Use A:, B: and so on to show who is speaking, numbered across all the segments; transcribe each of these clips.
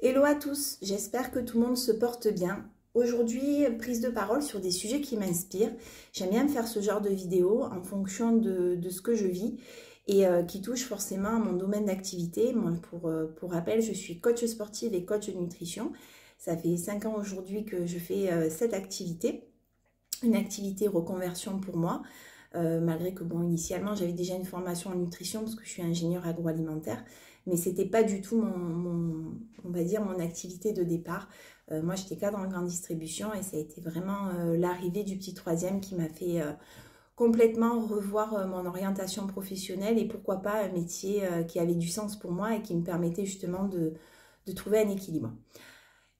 A: Hello à tous, j'espère que tout le monde se porte bien. Aujourd'hui, prise de parole sur des sujets qui m'inspirent. J'aime bien faire ce genre de vidéos en fonction de ce que je vis et qui touche forcément à mon domaine d'activité. Moi, pour rappel, je suis coach sportive et coach de nutrition. Ça fait 5 ans aujourd'hui que je fais cette activité, une activité reconversion pour moi. Malgré que bon, initialement j'avais déjà une formation en nutrition parce que je suis ingénieure agroalimentaire, mais c'était pas du tout on va dire mon activité de départ. Moi j'étais cadre en grande distribution et ça a été vraiment l'arrivée du petit troisième qui m'a fait complètement revoir mon orientation professionnelle et pourquoi pas un métier qui avait du sens pour moi et qui me permettait justement de trouver un équilibre.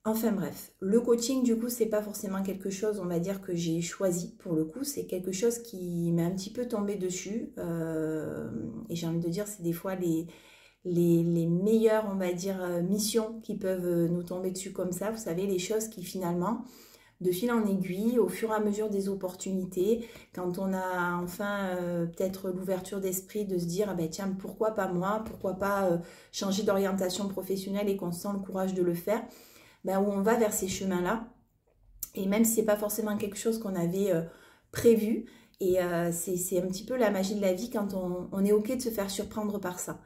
A: Enfin bref, le coaching du coup c'est pas forcément quelque chose on va dire que j'ai choisi pour le coup, c'est quelque chose qui m'est un petit peu tombé dessus et j'ai envie de dire c'est des fois les meilleures on va dire missions qui peuvent nous tomber dessus comme ça, vous savez les choses qui finalement de fil en aiguille, au fur et à mesure des opportunités, quand on a enfin peut-être l'ouverture d'esprit de se dire ah ben tiens pourquoi pas moi, pourquoi pas changer d'orientation professionnelle et qu'on sent le courage de le faire. Ben, où on va vers ces chemins-là. Et même si ce n'est pas forcément quelque chose qu'on avait prévu, et c'est un petit peu la magie de la vie quand on est OK de se faire surprendre par ça.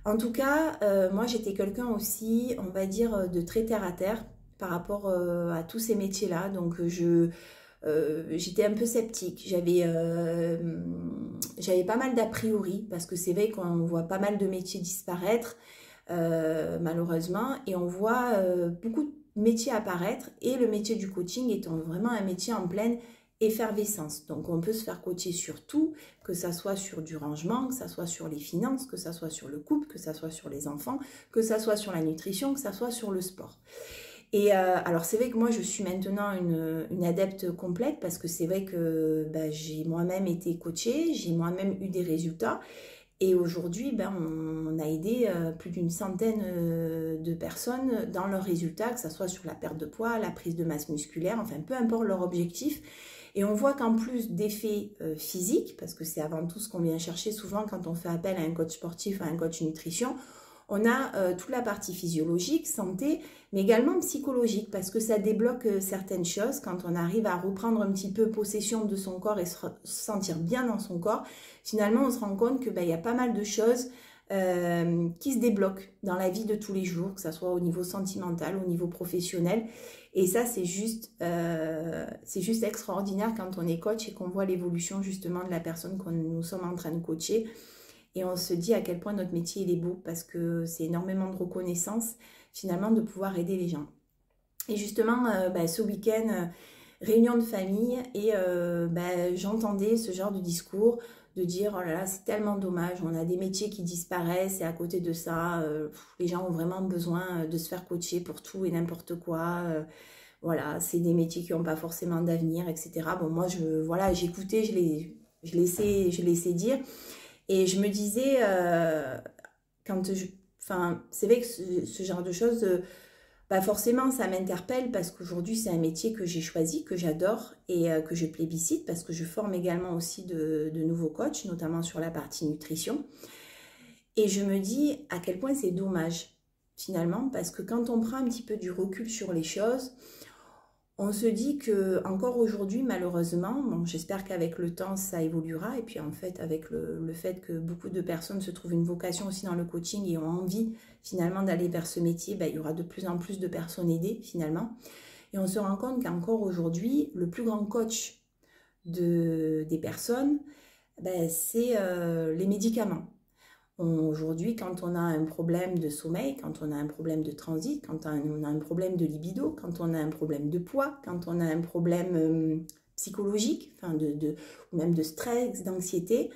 A: En tout cas, moi j'étais quelqu'un aussi, on va dire, de très terre à terre par rapport à tous ces métiers-là. Donc j'étais un peu sceptique. J'avais pas mal d'a priori parce que c'est vrai qu'on voit pas mal de métiers disparaître. Malheureusement, et on voit beaucoup de métiers apparaître et le métier du coaching étant vraiment un métier en pleine effervescence. Donc on peut se faire coacher sur tout, que ça soit sur du rangement, que ça soit sur les finances, que ça soit sur le couple, que ça soit sur les enfants, que ça soit sur la nutrition, que ça soit sur le sport. Et alors c'est vrai que moi je suis maintenant une adepte complète parce que c'est vrai que j'ai moi-même été coachée, j'ai moi-même eu des résultats. Et aujourd'hui, on a aidé plus d'une centaine de personnes dans leurs résultats, que ce soit sur la perte de poids, la prise de masse musculaire, enfin peu importe leur objectif. Et on voit qu'en plus d'effets physiques, parce que c'est avant tout ce qu'on vient chercher souvent quand on fait appel à un coach sportif, à un coach nutrition, on a toute la partie physiologique, santé, mais également psychologique, parce que ça débloque certaines choses. Quand on arrive à reprendre un petit peu possession de son corps et se sentir bien dans son corps, finalement, on se rend compte que y a pas mal de choses qui se débloquent dans la vie de tous les jours, que ce soit au niveau sentimental, au niveau professionnel. Et ça, c'est juste extraordinaire quand on est coach et qu'on voit l'évolution justement de la personne que nous sommes en train de coacher. Et on se dit à quel point notre métier il est beau parce que c'est énormément de reconnaissance finalement de pouvoir aider les gens. Et justement, ce week-end, réunion de famille et j'entendais ce genre de discours de dire oh là là c'est tellement dommage, on a des métiers qui disparaissent et à côté de ça, les gens ont vraiment besoin de se faire coacher pour tout et n'importe quoi. Voilà, c'est des métiers qui n'ont pas forcément d'avenir, etc. Bon, moi, j'écoutais, je laissais dire. Et je me disais, c'est vrai que ce genre de choses, forcément, ça m'interpelle parce qu'aujourd'hui, c'est un métier que j'ai choisi, que j'adore et que je plébiscite parce que je forme également aussi de nouveaux coachs, notamment sur la partie nutrition. Et je me dis à quel point c'est dommage, finalement, parce que quand on prend un petit peu du recul sur les choses, on se dit que encore aujourd'hui, malheureusement, bon, j'espère qu'avec le temps, ça évoluera. Et puis en fait, avec le fait que beaucoup de personnes se trouvent une vocation aussi dans le coaching et ont envie finalement d'aller vers ce métier, il y aura de plus en plus de personnes aidées finalement. Et on se rend compte qu'encore aujourd'hui, le plus grand coach des personnes, c'est les médicaments. Aujourd'hui, quand on a un problème de sommeil, quand on a un problème de transit, quand on a un problème de libido, quand on a un problème de poids, quand on a un problème psychologique, ou même de stress, d'anxiété,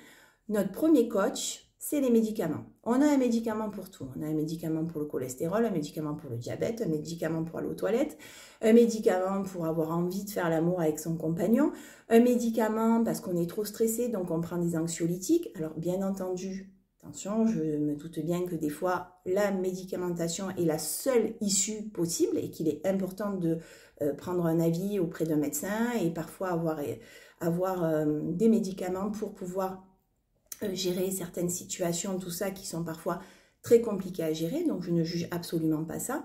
A: notre premier coach, c'est les médicaments. On a un médicament pour tout. On a un médicament pour le cholestérol, un médicament pour le diabète, un médicament pour aller aux toilettes, un médicament pour avoir envie de faire l'amour avec son compagnon, un médicament parce qu'on est trop stressé, donc on prend des anxiolytiques. Alors bien entendu, attention, je me doute bien que des fois, la médicamentation est la seule issue possible et qu'il est important de prendre un avis auprès d'un médecin et parfois avoir des médicaments pour pouvoir gérer certaines situations, tout ça, qui sont parfois très compliqué à gérer, donc je ne juge absolument pas ça.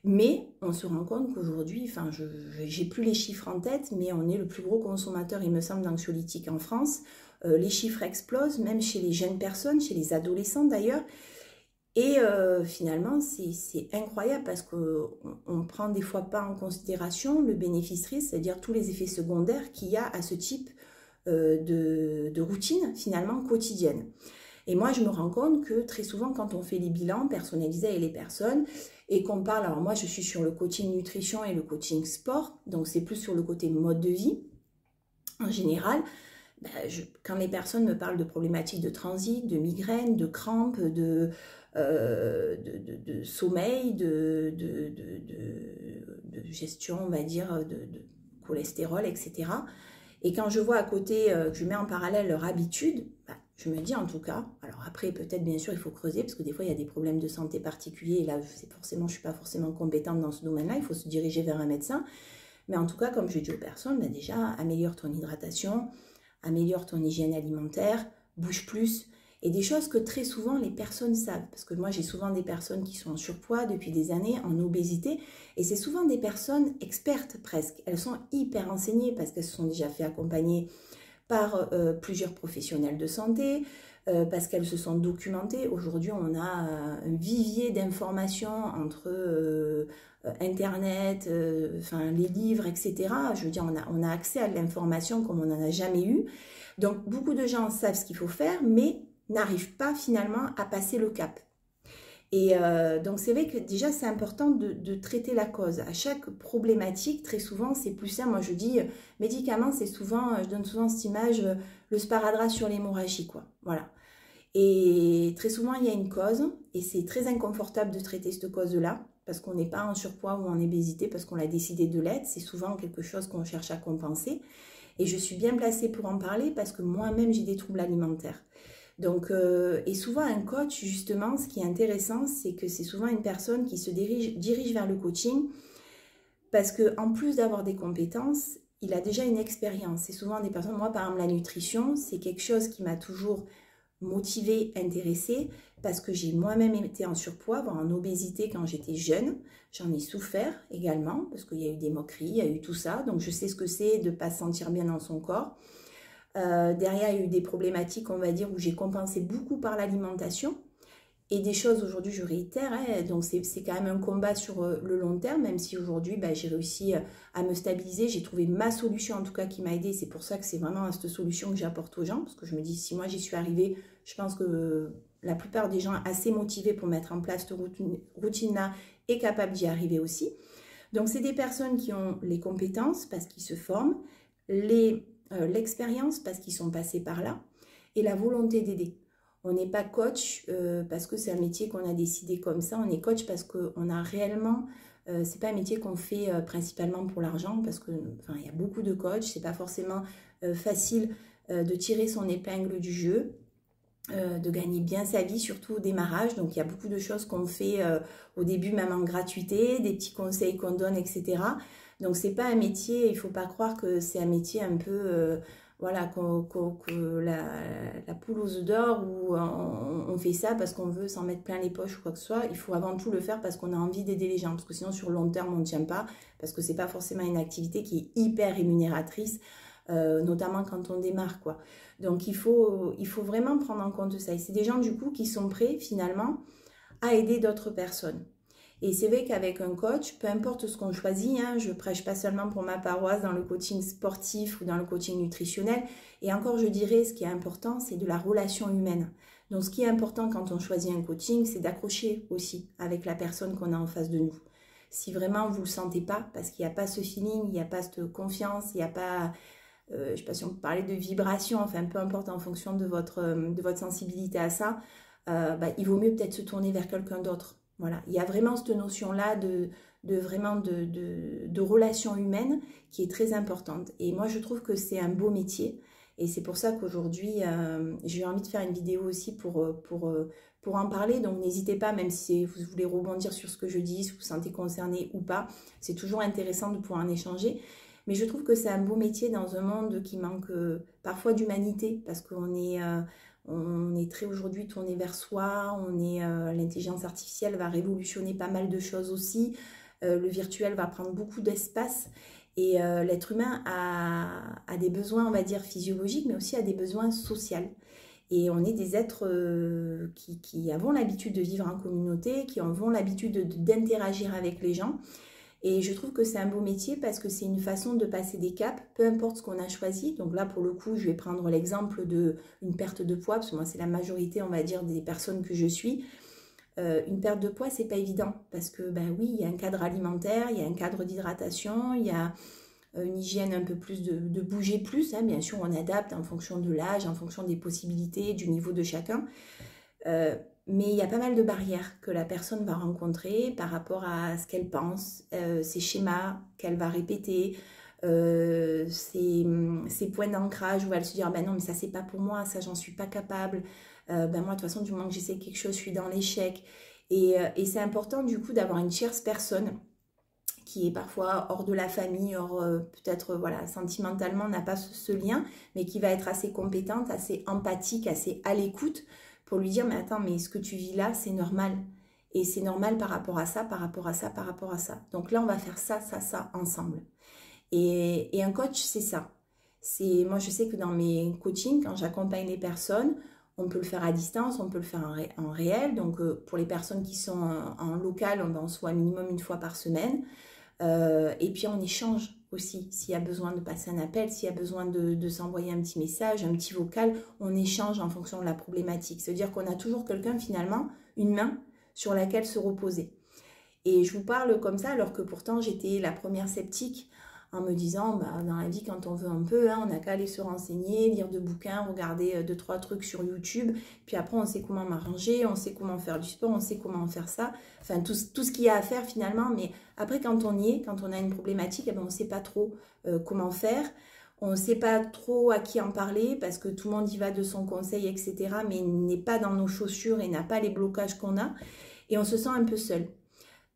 A: Mais on se rend compte qu'aujourd'hui, enfin, je n'ai plus les chiffres en tête, mais on est le plus gros consommateur, il me semble, d'anxiolytiques en France. Les chiffres explosent, même chez les jeunes personnes, chez les adolescents d'ailleurs. Et finalement, c'est incroyable parce qu'on ne prend des fois pas en considération le bénéfice-risque, c'est-à-dire tous les effets secondaires qu'il y a à ce type de routine finalement quotidienne. Et moi, je me rends compte que très souvent, quand on fait les bilans personnalisés avec les personnes et qu'on parle, alors moi, je suis sur le coaching nutrition et le coaching sport, donc c'est plus sur le côté mode de vie en général. Ben, quand les personnes me parlent de problématiques de transit, de migraines, de crampes, de sommeil, de gestion, on va dire, de cholestérol, etc. Et quand je vois à côté, que je mets en parallèle leur habitude, bah, je me dis en tout cas, alors après peut-être bien sûr il faut creuser, parce que des fois il y a des problèmes de santé particuliers, et là je ne suis pas forcément compétente dans ce domaine-là, il faut se diriger vers un médecin. Mais en tout cas, comme je dis aux personnes, bah déjà améliore ton hydratation, améliore ton hygiène alimentaire, bouge plus, et des choses que très souvent les personnes savent, parce que moi j'ai souvent des personnes qui sont en surpoids depuis des années, en obésité, et c'est souvent des personnes expertes presque, elles sont hyper renseignées parce qu'elles se sont déjà fait accompagner par plusieurs professionnels de santé, parce qu'elles se sont documentées. Aujourd'hui on a un vivier d'informations entre Internet, enfin, les livres, etc. Je veux dire, on a accès à l'information comme on n'en a jamais eu. Donc, beaucoup de gens savent ce qu'il faut faire, mais n'arrivent pas finalement à passer le cap. Et donc, c'est vrai que déjà, c'est important de traiter la cause. À chaque problématique, très souvent, c'est plus ça. Moi, je dis, médicaments, c'est souvent, je donne souvent cette image, le sparadrap sur l'hémorragie, quoi. Voilà. Et très souvent, il y a une cause, et c'est très inconfortable de traiter cette cause-là, parce qu'on n'est pas en surpoids ou en obésité, parce qu'on a décidé de l'être. C'est souvent quelque chose qu'on cherche à compenser. Et je suis bien placée pour en parler, parce que moi-même, j'ai des troubles alimentaires. Donc, et souvent, un coach, justement, ce qui est intéressant, c'est que c'est souvent une personne qui se dirige vers le coaching, parce qu'en plus d'avoir des compétences, il a déjà une expérience. C'est souvent des personnes, moi, par exemple, la nutrition, c'est quelque chose qui m'a toujours motivée, intéressée, parce que j'ai moi-même été en surpoids, voire en obésité quand j'étais jeune. J'en ai souffert également, parce qu'il y a eu des moqueries, il y a eu tout ça. Donc je sais ce que c'est de ne pas se sentir bien dans son corps. Derrière, il y a eu des problématiques, on va dire, où j'ai compensé beaucoup par l'alimentation. Et des choses, aujourd'hui, je réitère, hein, donc c'est quand même un combat sur le long terme, même si aujourd'hui, bah, j'ai réussi à me stabiliser. J'ai trouvé ma solution, en tout cas, qui m'a aidée. C'est pour ça que c'est vraiment cette solution que j'apporte aux gens, parce que je me dis, si moi, j'y suis arrivée, je pense que la plupart des gens assez motivés pour mettre en place cette routine-là est capable d'y arriver aussi. Donc, c'est des personnes qui ont les compétences, parce qu'ils se forment, l'expérience, parce qu'ils sont passés par là, et la volonté d'aider. On n'est pas coach parce que c'est un métier qu'on a décidé comme ça. On est coach parce qu'on a réellement... c'est pas un métier qu'on fait principalement pour l'argent, parce que il y a beaucoup de coachs. C'est pas forcément facile de tirer son épingle du jeu, de gagner bien sa vie, surtout au démarrage. Donc il y a beaucoup de choses qu'on fait au début, même en gratuité, des petits conseils qu'on donne, etc. Donc c'est pas un métier, il faut pas croire que c'est un métier un peu... voilà, la poule aux œufs d'or, où on fait ça parce qu'on veut s'en mettre plein les poches ou quoi que ce soit. Il faut avant tout le faire parce qu'on a envie d'aider les gens, parce que sinon sur le long terme on ne tient pas, parce que c'est pas forcément une activité qui est hyper rémunératrice, notamment quand on démarre, quoi. Donc il faut vraiment prendre en compte ça. Et c'est des gens du coup qui sont prêts finalement à aider d'autres personnes. Et c'est vrai qu'avec un coach, peu importe ce qu'on choisit, hein, je ne prêche pas seulement pour ma paroisse dans le coaching sportif ou dans le coaching nutritionnel. Et encore, je dirais, ce qui est important, c'est de la relation humaine. Donc, ce qui est important quand on choisit un coaching, c'est d'accrocher aussi avec la personne qu'on a en face de nous. Si vraiment vous ne le sentez pas, parce qu'il n'y a pas ce feeling, il n'y a pas cette confiance, il n'y a pas... je ne sais pas si on peut parler de vibration, enfin, peu importe en fonction de votre sensibilité à ça, il vaut mieux peut-être se tourner vers quelqu'un d'autre. Voilà, il y a vraiment cette notion-là de relation humaine qui est très importante. Et moi, je trouve que c'est un beau métier. Et c'est pour ça qu'aujourd'hui, j'ai eu envie de faire une vidéo aussi pour en parler. Donc, n'hésitez pas, même si vous voulez rebondir sur ce que je dis, si vous vous sentez concerné ou pas. C'est toujours intéressant de pouvoir en échanger. Mais je trouve que c'est un beau métier dans un monde qui manque parfois d'humanité, parce qu'on est... On est très aujourd'hui tourné vers soi, l'intelligence artificielle va révolutionner pas mal de choses aussi, le virtuel va prendre beaucoup d'espace et l'être humain a des besoins, on va dire, physiologiques, mais aussi a des besoins sociaux. Et on est des êtres qui avons l'habitude de vivre en communauté, qui avons l'habitude d'interagir avec les gens. Et je trouve que c'est un beau métier parce que c'est une façon de passer des caps, peu importe ce qu'on a choisi. Donc là, pour le coup, je vais prendre l'exemple d'une perte de poids, parce que moi, c'est la majorité, on va dire, des personnes que je suis. Une perte de poids, c'est pas évident parce que, ben oui, il y a un cadre alimentaire, il y a un cadre d'hydratation, il y a une hygiène un peu plus de bouger plus. Hein. Bien sûr, on adapte en fonction de l'âge, en fonction des possibilités, du niveau de chacun. Mais il y a pas mal de barrières que la personne va rencontrer par rapport à ce qu'elle pense, ses schémas qu'elle va répéter, ses points d'ancrage où elle se dit ah ben non mais ça c'est pas pour moi, ça j'en suis pas capable, ben moi de toute façon du moment que j'essaie quelque chose je suis dans l'échec. Et c'est important du coup d'avoir une tierce personne qui est parfois hors de la famille, hors peut-être voilà sentimentalement n'a pas ce lien, mais qui va être assez compétente, assez empathique, assez à l'écoute pour lui dire mais attends mais ce que tu vis là c'est normal et c'est normal par rapport à ça, par rapport à ça, par rapport à ça. Donc là on va faire ça, ça, ça ensemble. Et un coach c'est ça. Moi je sais que dans mes coachings quand j'accompagne les personnes, on peut le faire à distance, on peut le faire en réel. Donc pour les personnes qui sont en local, on se voit minimum une fois par semaine. Et puis on échange aussi, s'il y a besoin de passer un appel, s'il y a besoin de s'envoyer un petit message, un petit vocal, on échange en fonction de la problématique. C'est-à-dire qu'on a toujours quelqu'un finalement, une main sur laquelle se reposer. Et je vous parle comme ça alors que pourtant j'étais la première sceptique en me disant, bah, dans la vie quand on veut un peu, hein, on n'a qu'à aller se renseigner, lire de bouquins, regarder 2-3 trucs sur YouTube, puis après on sait comment m'arranger, on sait comment faire du sport, on sait comment faire ça, enfin tout ce qu'il y a à faire finalement, mais après quand on y est, quand on a une problématique, eh ben, on ne sait pas trop comment faire, on ne sait pas trop à qui en parler parce que tout le monde y va de son conseil, etc., mais n'est pas dans nos chaussures et n'a pas les blocages qu'on a, et on se sent un peu seul.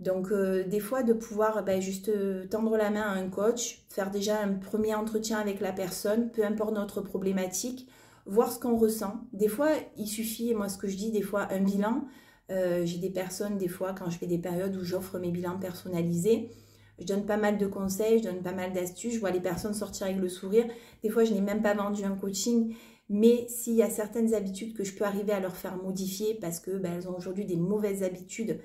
A: Donc des fois de pouvoir juste tendre la main à un coach, faire déjà un premier entretien avec la personne, peu importe notre problématique, voir ce qu'on ressent. Des fois il suffit, moi ce que je dis, des fois un bilan. J'ai des personnes, des fois quand je fais des périodes où j'offre mes bilans personnalisés, je donne pas mal de conseils, je donne pas mal d'astuces, je vois les personnes sortir avec le sourire. Des fois je n'ai même pas vendu un coaching, mais s'il y a certaines habitudes que je peux arriver à leur faire modifier parce que elles ont aujourd'hui des mauvaises habitudes,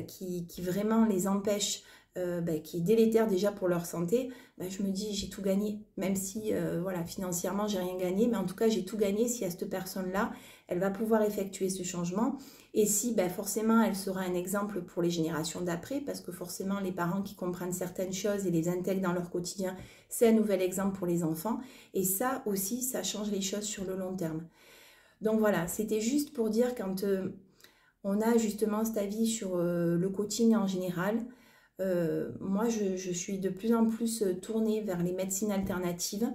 A: qui vraiment les empêche, qui est délétère déjà pour leur santé, je me dis j'ai tout gagné. Même si voilà, financièrement j'ai rien gagné, mais en tout cas j'ai tout gagné si à cette personne-là, elle va pouvoir effectuer ce changement. Et si forcément elle sera un exemple pour les générations d'après, parce que forcément les parents qui comprennent certaines choses et les intègrent dans leur quotidien, c'est un nouvel exemple pour les enfants. Et ça aussi, ça change les choses sur le long terme. Donc voilà, c'était juste pour dire quand... on a justement cet avis sur le coaching en général. Moi, je suis de plus en plus tournée vers les médecines alternatives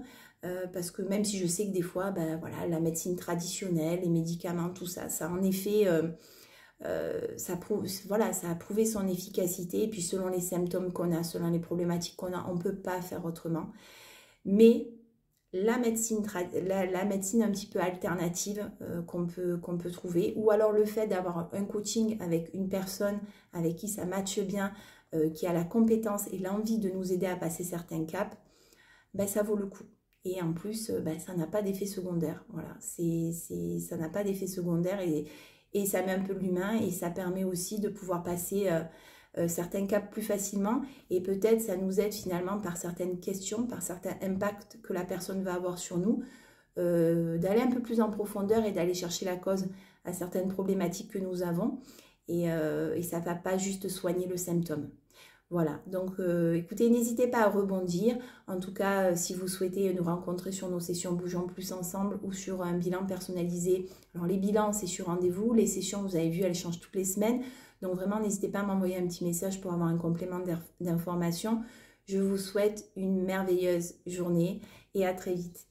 A: parce que même si je sais que des fois, voilà, la médecine traditionnelle, les médicaments, tout ça, ça en effet, ça a prouvé son efficacité. Et puis selon les symptômes qu'on a, selon les problématiques qu'on a, on ne peut pas faire autrement. Mais la médecine un petit peu alternative qu'on peut trouver, ou alors le fait d'avoir un coaching avec une personne avec qui ça matche bien, qui a la compétence et l'envie de nous aider à passer certains caps, ça vaut le coup. Et en plus, ça n'a pas d'effet secondaire. Voilà, ça n'a pas d'effet secondaire et ça met un peu de l'humain et ça permet aussi de pouvoir passer... certains caps plus facilement et peut-être ça nous aide finalement par certaines questions, par certains impacts que la personne va avoir sur nous, d'aller un peu plus en profondeur et d'aller chercher la cause à certaines problématiques que nous avons et ça ne va pas juste soigner le symptôme. Voilà, donc écoutez, n'hésitez pas à rebondir. En tout cas, si vous souhaitez nous rencontrer sur nos sessions Bougeons Plus Ensemble ou sur un bilan personnalisé. Alors les bilans, c'est sur rendez-vous. Les sessions, vous avez vu, elles changent toutes les semaines. Donc vraiment, n'hésitez pas à m'envoyer un petit message pour avoir un complément d'information. Je vous souhaite une merveilleuse journée et à très vite.